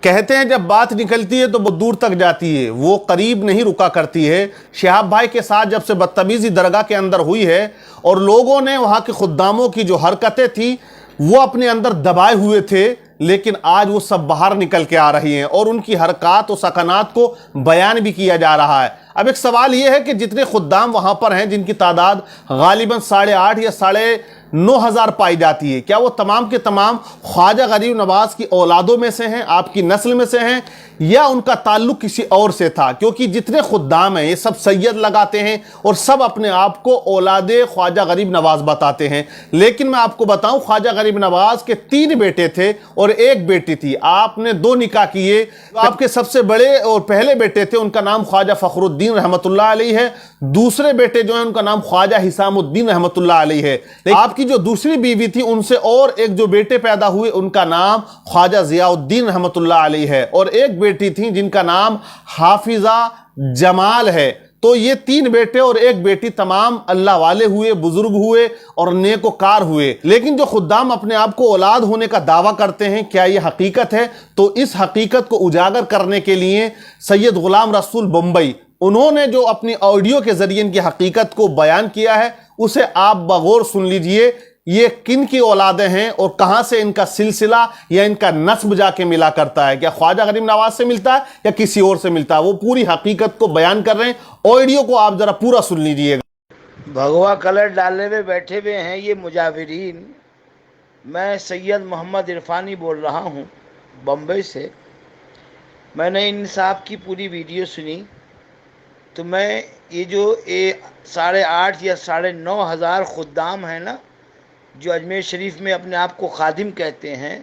कहते हैं जब बात निकलती है तो वो दूर तक जाती है, वो करीब नहीं रुका करती है। शिहाब भाई के साथ जब से बदतमीजी दरगाह के अंदर हुई है और लोगों ने वहाँ के खुद्दामों की जो हरकतें थी वो अपने अंदर दबाए हुए थे, लेकिन आज वो सब बाहर निकल के आ रही हैं और उनकी हरकत और सकनात को बयान भी किया जा रहा है। अब एक सवाल ये है कि जितने खुद्दाम वहाँ पर हैं, जिनकी तादाद गालिबन 8.5 या 9,500 पाई जाती है, क्या वो तमाम के तमाम ख्वाजा गरीब नवाज की औलादों में से हैं, आपकी नस्ल में से हैं, या उनका ताल्लुक किसी और से था? क्योंकि जितने खुद्दाम हैं ये सब सैयद लगाते हैं और सब अपने आप को औलादे ख्वाजा गरीब नवाज बताते हैं। लेकिन मैं आपको बताऊं, ख्वाजा गरीब नवाज के 3 बेटे थे और 1 बेटी थी। आपने 2 निकाह किए। आपके सबसे बड़े और पहले बेटे थे, उनका नाम ख्वाजा फखरुद्दीन रहमतुल्लाह अलैह है। दूसरे बेटे जो हैं उनका नाम ख्वाजा हिसामुद्दीन रहमतुल्लाह अलैह है। आपकी जो दूसरी बीवी थी, उनसे और एक जो बेटे पैदा हुए, उनका नाम ख्वाजा जियाउद्दीन रहमतुल्लाह अलैह है, और एक बेटी थी जिनका नाम हाफिजा जमाल है। तो ये 3 बेटे और 1 बेटी तमाम अल्लाह वाले हुए, बुजुर्ग हुए और नेकोकार हुए। लेकिन जो खुद्दाम अपने आप को औलाद होने का दावा करते हैं, क्या ये हकीकत है? तो इस हकीकत को उजागर करने के लिए सैयद गुलाम रसूल बम्बई, उन्होंने जो अपनी ऑडियो के जरिए इनकी हकीकत को बयान किया है, उसे आप बगौर सुन लीजिए। ये किन की औलादें हैं और कहां से इनका सिलसिला या इनका नस्ब जाके मिला करता है? क्या ख्वाजा गरीब नवाज से मिलता है या किसी और से मिलता है? वो पूरी हकीकत को बयान कर रहे हैं। ऑडियो को आप जरा पूरा सुन लीजिएगा। भगवा कलर डालने में बैठे हुए हैं ये मुजाविरीन। मैं सैयद मोहम्मद इरफानी बोल रहा हूँ बम्बई से। मैंने इन साहब की पूरी वीडियो सुनी, तो मैं ये जो 8.5 या 9,500 खुद्दाम हैं ना, जो अजमेर शरीफ में अपने आप को खादिम कहते हैं,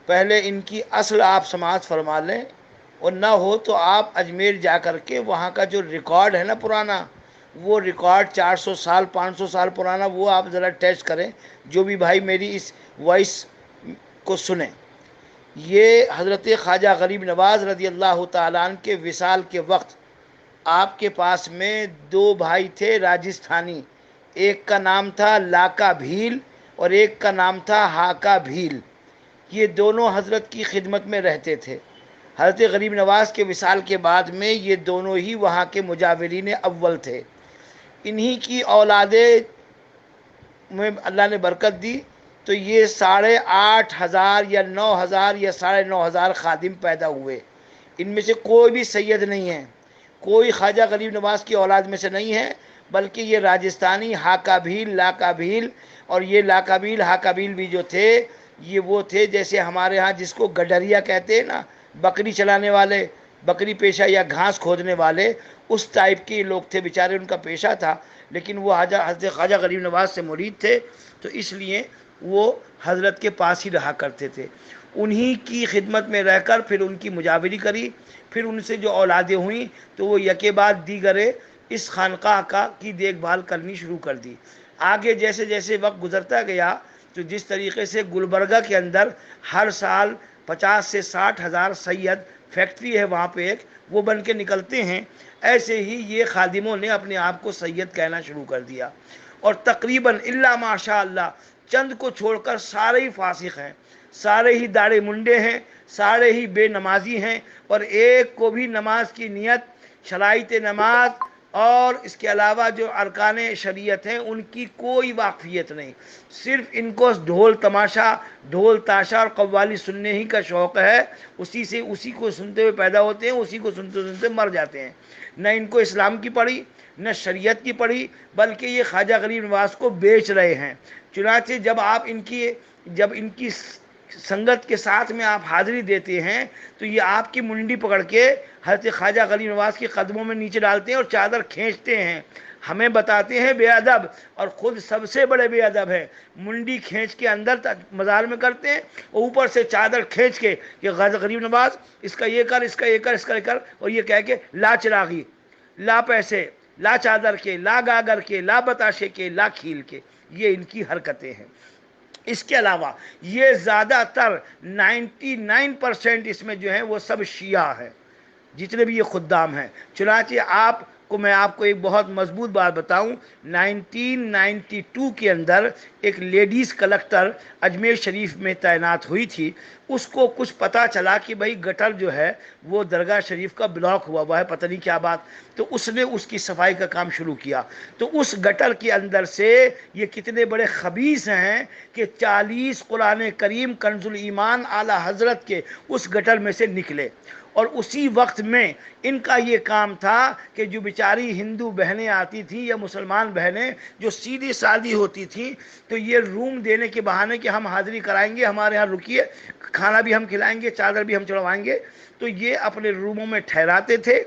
पहले इनकी असल आप समाअत फरमा लें, और ना हो तो आप अजमेर जा कर के वहाँ का जो रिकॉर्ड है ना पुराना, वो रिकॉर्ड 400 साल 500 साल पुराना, वो आप ज़रा टेस्ट करें। जो भी भाई मेरी इस वॉइस को सुने, ये हज़रत ख्वाजा गरीब नवाज रज़ी अल्लाह तआला अन्हु के विसाल के वक्त आपके पास में 2 भाई थे राजस्थानी। एक का नाम था लाका भील और एक का नाम था हाका भील। ये दोनों हज़रत की खिदमत में रहते थे। हज़रत गरीब नवाज के विसाल के बाद में ये दोनों ही वहाँ के मुजाविरीन अव्वल थे। इन्हीं की औलादे में अल्लाह ने बरकत दी, तो ये 8,500 या 9,000 या 9,500 खादिम पैदा हुए। इनमें से कोई भी सैयद नहीं है, कोई ख्वाजा गरीब नवाज की औलाद में से नहीं है, बल्कि ये राजस्थानी हाकाभील, लाकाभील, और ये लाकाभील हाकाभील भी जो थे, ये वो थे जैसे हमारे यहाँ जिसको गडरिया कहते हैं ना, बकरी चलाने वाले, बकरी पेशा या घास खोदने वाले, उस टाइप के लोग थे। बेचारे उनका पेशा था, लेकिन वो हज़रत ख्वाजा गरीब नवाज से मुरीद थे, तो इसलिए वो हज़रत के पास ही रहा करते थे। उन्हीं की खिदमत में रहकर फिर उनकी मुजाविरी करी। फिर उनसे जो औलादें हुई तो वो यके बाद दीगरे इस खानकाह की देखभाल करनी शुरू कर दी। आगे जैसे जैसे वक्त गुजरता गया, तो जिस तरीके से गुलबर्गा के अंदर हर साल 50 से 60,000 सैयद, फैक्ट्री है वहाँ पे एक, वो बन के निकलते हैं, ऐसे ही ये खादिमों ने अपने आप को सैयद कहना शुरू कर दिया। और तकरीबन इल्ला माशा अल्लाह चंद को छोड़कर सारे ही फासिक हैं, सारे ही दाढ़े मुंडे हैं, सारे ही बेनमाजी हैं, और एक को भी नमाज की नियत, शराइत नमाज और इसके अलावा जो अरकान शरीयत हैं उनकी कोई वाकफियत नहीं। सिर्फ इनको ढोल तमाशा, ढोल ताशा और कव्वाली सुनने ही का शौक़ है। उसी को सुनते हुए पैदा होते हैं, उसी को सुनते सुनते मर जाते हैं। न इनको इस्लाम की पढ़ी, न शरीयत की पढ़ी, बल्कि ये ख्वाजा गरीब नवाज को बेच रहे हैं। चुनांचे जब इनकी संगत के साथ में आप हाज़िरी देते हैं, तो ये आपकी मुंडी पकड़ के हज़रत ख्वाजा गरीब नवाज के कदमों में नीचे डालते हैं और चादर खींचते हैं। हमें बताते हैं बेअदब, और ख़ुद सबसे बड़े बेअदब हैं। मुंडी खींच के अंदर तक मज़ार में करते हैं, और ऊपर से चादर खींच के कि ख्वाजा गरीब नवाज इसका ये कर, इसका ये कर, इसका ये कर, और ये कह के ला चिरागी, ला पैसे, ला चादर के, ला गागर के, ला बताशे के, ला खील के। ये इनकी हरकतें हैं। इसके अलावा ये ज़्यादातर 99% इसमें जो है वो सब शिया है, जितने भी ये खुद्दाम हैं। चुनांचे मैं आपको एक बहुत मजबूत बात बताऊं, 1992 के अंदर एक लेडीज़ कलेक्टर अजमेर शरीफ में तैनात हुई थी। اس کو کچھ پتا چلا کہ بھائی گٹر جو ہے وہ درگاہ شریف کا بلاک ہوا ہے، پتہ نہیں کیا بات، تو اس نے اس کی صفائی کا کام شروع کیا. تو اس گٹر کے اندر سے یہ کتنے بڑے خبیث ہیں کہ 40 قرآن کریم کنز الایمان اعلیٰ حضرت کے اس گٹر میں سے نکلے. اور اسی وقت میں ان کا یہ کام تھا کہ جو بیچاری ہندو بہنیں آتی تھیں یا مسلمان بہنیں جو سیدھی سادی ہوتی تھیں، تو یہ روم دینے کے بہانے کہ ہم حاضری کرائیں گے، ہمارے ہاں رکیے، کھانا بھی ہم کھلائیں گے، چادر بھی ہم چڑھوائیں گے، تو یہ اپنے روموں میں ٹھہراتے تھے.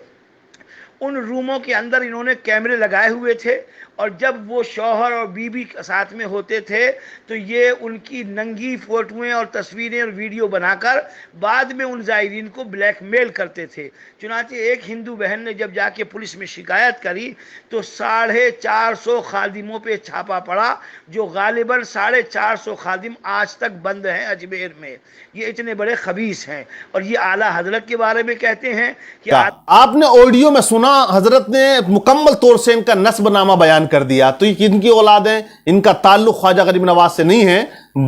ان روموں کے اندر انہوں نے کیمرے لگائے ہوئے تھے، اور جب وہ شوہر اور بیوی ساتھ میں ہوتے تھے تو یہ ان کی ننگی فوٹویں اور تصویریں اور ویڈیو بنا کر بعد میں ان زائرین کو بلیک میل کرتے تھے. چنانچہ ایک ہندو بہن نے جب جا کے پولیس میں شکایت کری تو 450 خادموں پہ چھاپا پڑا، جو غالباً 450 خادم آج تک بند ہیں اجمیر میں. یہ اتنے بڑے خبیث ہیں، اور یہ اعلیٰ حضرت کے بارے میں کہتے ہیں کہ آپ نے آڈیو میں سنا، حضرت نے مکمل طور سے ان کا نسب نامہ بیان کر دیا. تو یہ ان کی اولاد ہیں، ان کا تعلق خواجہ غریب نواز سے نہیں ہے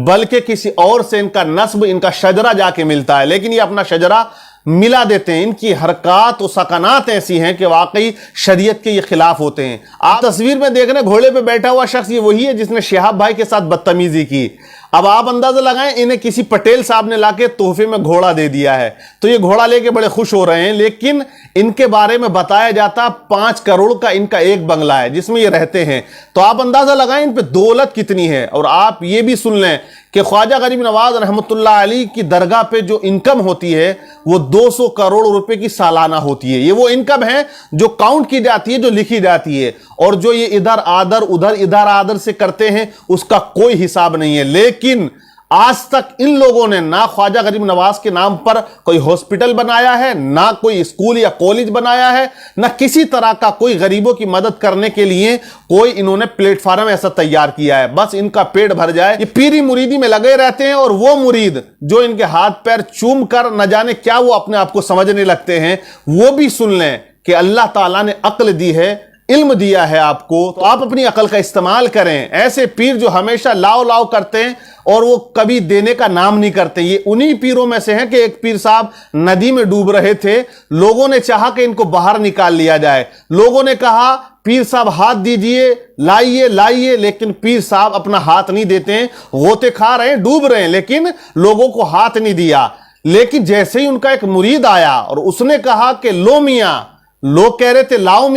بلکہ کسی اور سے ان کا نسب، ان کا شجرہ جا کے ملتا ہے. لیکن یہ اپنا شجرہ ملا دیتے ہیں. ان کی حرکات و سکنات ایسی ہیں کہ واقعی شریعت کے یہ خلاف ہوتے ہیں. آپ تصویر میں دیکھ رہے ہیں گھوڑے پہ بیٹھا ہوا شخص یہ وہی ہے جس نے شہاب بھائی کے ساتھ بدتمیزی کی. اب آپ اندازہ لگائیں انہیں کسی پٹیل صاحب نے لا کے تحفے میں گھوڑا دے دیا ہے تو یہ گھوڑا لے کے بڑے خوش ہو رہے ہیں، لیکن ان کے بارے میں بتایا جاتا 5 کروڑ کا ان کا ایک بنگلہ ہے جس میں یہ رہتے ہیں. تو آپ اندازہ لگائیں ان پہ دولت کتنی ہے. اور آپ یہ بھی سن لیں کہ خواجہ غریب نواز رحمۃ اللہ علیہ کی درگاہ پہ جو انکم ہوتی ہے وہ 200 کروڑ روپے کی سالانہ ہوتی ہے. یہ وہ انکم ہے جو کاؤنٹ کی جاتی ہے، جو لکھی جاتی ہے، اور جو یہ ادھر آدر سے کرتے ہیں اس کا کوئی حساب نہیں ہے. لیکن آج تک ان لوگوں نے نہ خواجہ غریب نواز کے نام پر کوئی ہاسپٹل بنایا ہے، نہ کوئی اسکول یا کالج بنایا ہے، نہ کسی طرح کا کوئی غریبوں کی مدد کرنے کے لیے کوئی انہوں نے پلیٹ فارم ایسا تیار کیا ہے. بس ان کا پیٹ بھر جائے یہ پیری مریدی میں لگے رہتے ہیں. اور وہ مرید جو ان کے ہاتھ پیر چوم کر نہ جانے کیا وہ اپنے آپ کو سمجھنے لگتے ہیں، وہ بھی سن لیں کہ اللہ تعالیٰ نے عقل دی ہے، علم دیا ہے آپ کو، تو آپ اپنی عقل کا استعمال کریں. ایسے پیر جو ہمیشہ لاؤ لاؤ کرتے ہیں اور وہ کبھی دینے کا نام نہیں کرتے، یہ انہی پیروں میں سے ہیں کہ ایک پیر صاحب ندی میں ڈوب رہے تھے، لوگوں نے چاہا کہ ان کو باہر نکال لیا جائے. لوگوں نے کہا پیر صاحب ہاتھ دیجئے، لائیے، لیکن پیر صاحب اپنا ہاتھ نہیں دیتے ہیں، غوطے کھا رہے ہیں، ڈوب رہے ہیں، لیکن لوگوں کو ہاتھ نہیں دیا. لیکن جیسے ہی ان کا ایک مرید آیا اور اس نے کہا کہ لو میاں، لوگ کہہ رہے تھے لاؤ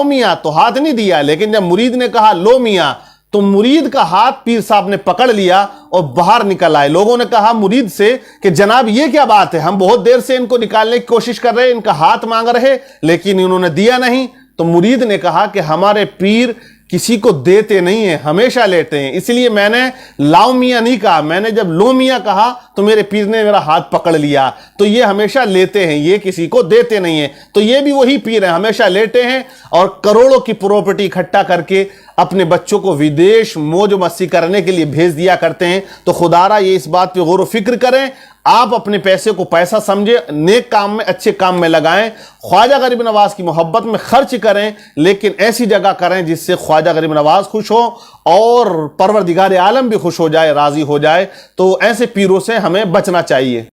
میاں تو ہاتھ نہیں دیا، لیکن جب مرید نے کہا لو میاں تو مرید کا ہاتھ پیر صاحب نے پکڑ لیا اور باہر نکل آئے. لوگوں نے کہا مرید سے کہ جناب یہ کیا بات ہے، ہم بہت دیر سے ان کو نکالنے کی کوشش کر رہے ہیں، ان کا ہاتھ مانگ رہے لیکن انہوں نے دیا نہیں. تو مرید نے کہا کہ ہمارے پیر کسی کو دیتے نہیں ہیں، ہمیشہ لیتے ہیں، اس لیے میں نے لاؤ میاں نہیں کہا، میں نے جب لو میاں کہا تو میرے پیر نے میرا ہاتھ پکڑ لیا. تو یہ ہمیشہ لیتے ہیں، یہ کسی کو دیتے نہیں ہیں. تو یہ بھی وہی پیر ہیں، ہمیشہ لیتے ہیں اور کروڑوں کی پراپرٹی اکٹھا کر کے اپنے بچوں کو ودیش موج مستی کرنے کے لیے بھیج دیا کرتے ہیں. تو خدارا یہ اس بات پہ غور و فکر کریں، آپ اپنے پیسے کو پیسہ سمجھے، نیک کام میں، اچھے کام میں لگائیں، خواجہ غریب نواز کی محبت میں خرچ کریں، لیکن ایسی جگہ کریں جس سے خواجہ غریب نواز خوش ہو اور پروردگار عالم بھی خوش ہو جائے، راضی ہو جائے. تو ایسے پیروں سے ہمیں بچنا چاہیے.